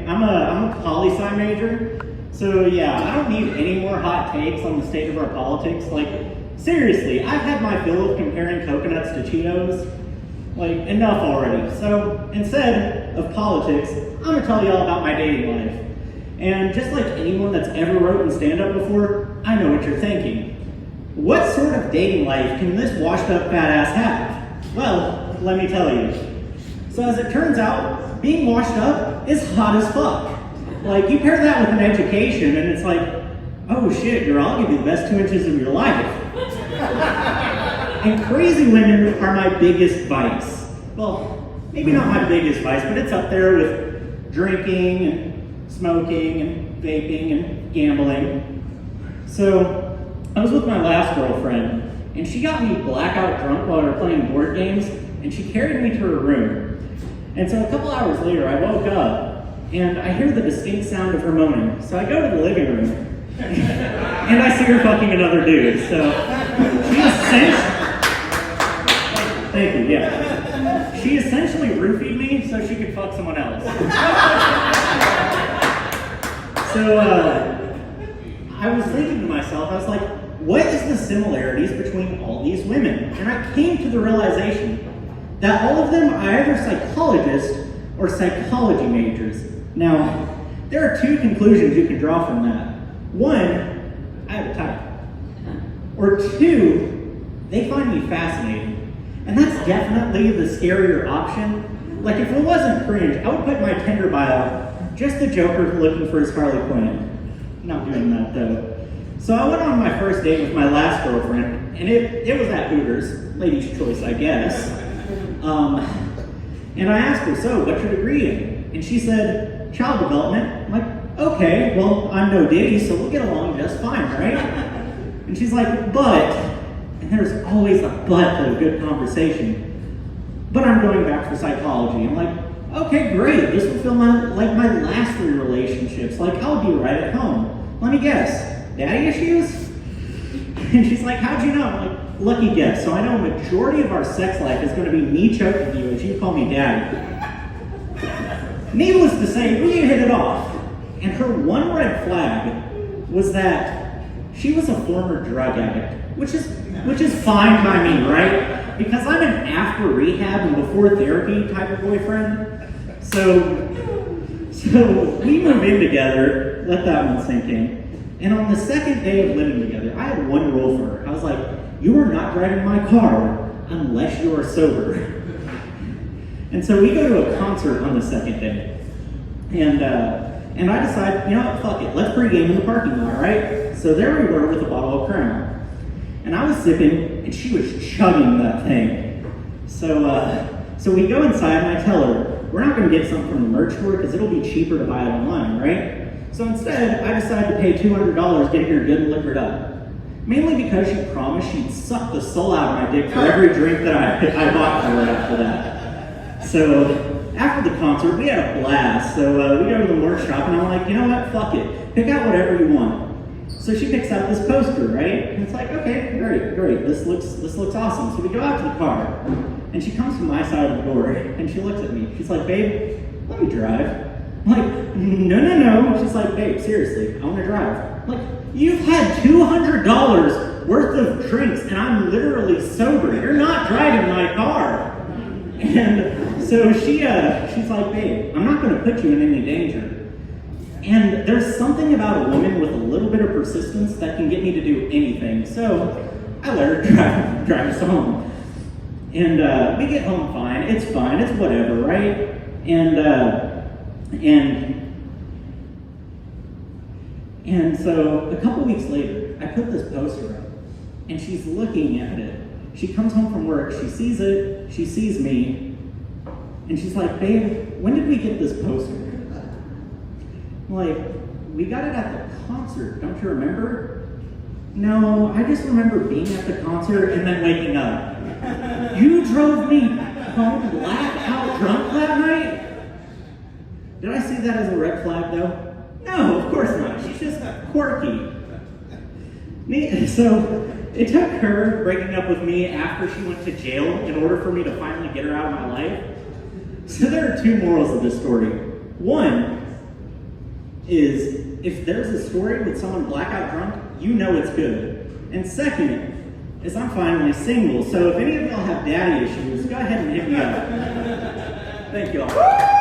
I'm a poli-sci major, so yeah, I don't need any more hot takes on the state of our politics. Like, seriously, I've had my fill of comparing coconuts to Cheetos. Like, enough already. So, instead of politics, I'm gonna tell y'all about my dating life. And just like anyone that's ever written stand-up before, I know what you're thinking. What sort of dating life can this washed-up fat ass have? Well, let me tell you. So as it turns out, being washed up is hot as fuck. Like, you pair that with an education, and it's like, oh shit, girl, I'll give you the best 2 inches of your life. And crazy women are my biggest vice. Well, maybe not my biggest vice, but it's up there with drinking and smoking and vaping and gambling. So I was with my last girlfriend, and she got me blackout drunk while we were playing board games, and she carried me to her room. And so a couple hours later, I woke up, and I hear the distinct sound of her moaning. So I go to the living room, and I see her fucking another dude. So she essentially, thank you, yeah. She essentially roofied me so she could fuck someone else. So I was thinking to myself, I was like, what is the similarities between all these women? And I came to the realization that all of them are either psychologists or psychology majors. Now, there are 2 conclusions you can draw from that. 1, I have a type. Or 2, they find me fascinating. And that's definitely the scarier option. Like, if it wasn't cringe, I would put in my Tinder bio, just the Joker looking for his Harley Quinn. Not doing that, though. So I went on my first date with my last girlfriend, and it was at Hooters, ladies' choice, I guess. And I asked her, so, what's your degree in? And she said, child development. I'm like, okay, well, I'm no Diddy, so we'll get along just fine, right? And she's like, but, and there's always a but to a good conversation, but I'm going back for psychology. I'm like, okay, great, this will feel my last 3 relationships. Like, I'll be right at home. Let me guess, daddy issues? And she's like, how'd you know? I'm like, lucky guess. So I know a majority of our sex life is going to be me choking you as you call me daddy. Needless to say, we hit it off. And her one red flag was that she was a former drug addict, which is fine by me, right? Because I'm an after rehab and before therapy type of boyfriend. So we moved in together, let that one sink in. And on the second day of living together, I had one rule for her. I was like, you are not driving my car unless you are sober. And so we go to a concert on the second day. And I decide, you know what, fuck it, let's pregame in the parking lot, right? So there we were with a bottle of Crown. And I was sipping, and she was chugging that thing. So we go inside, and I tell her, we're not going to get something from the merch store because it'll be cheaper to buy it online, right? So instead, I decided to pay $200 getting her good and liquored up. Mainly because she promised she'd suck the soul out of my dick for every drink that I bought for her after that. So after the concert, we had a blast. So we go to the merch shop, and I'm like, you know what, fuck it. Pick out whatever you want. So she picks out this poster, right? And it's like, okay, great. This looks awesome. So we go out to the car, and she comes to my side of the door, and she looks at me. She's like, babe, let me drive. I'm like, no. She's like, babe, seriously, I want to drive. I'm like, you've had $200 worth of drinks, and I'm literally sober. You're not driving my car. And so she's like, babe, I'm not going to put you in any danger. And there's something about a woman with a little bit of persistence that can get me to do anything. So I let her drive us home. And we get home fine. It's whatever, right? And so a couple weeks later, I put this poster up, and she's looking at it. She comes home from work, she sees it, she sees me, and she's like, babe, when did we get this poster? I'm like, we got it at the concert, don't you remember? No, I just remember being at the concert and then waking up. You drove me home blackout drunk that night? Did I see that as a red flag though? No, of course not. She's just quirky. So it took her breaking up with me after she went to jail in order for me to finally get her out of my life. So there are 2 morals of this story. 1, is if there's a story with someone blackout drunk, you know it's good. And second is I'm finally single, so if any of y'all have daddy issues, go ahead and hit me up. Thank y'all.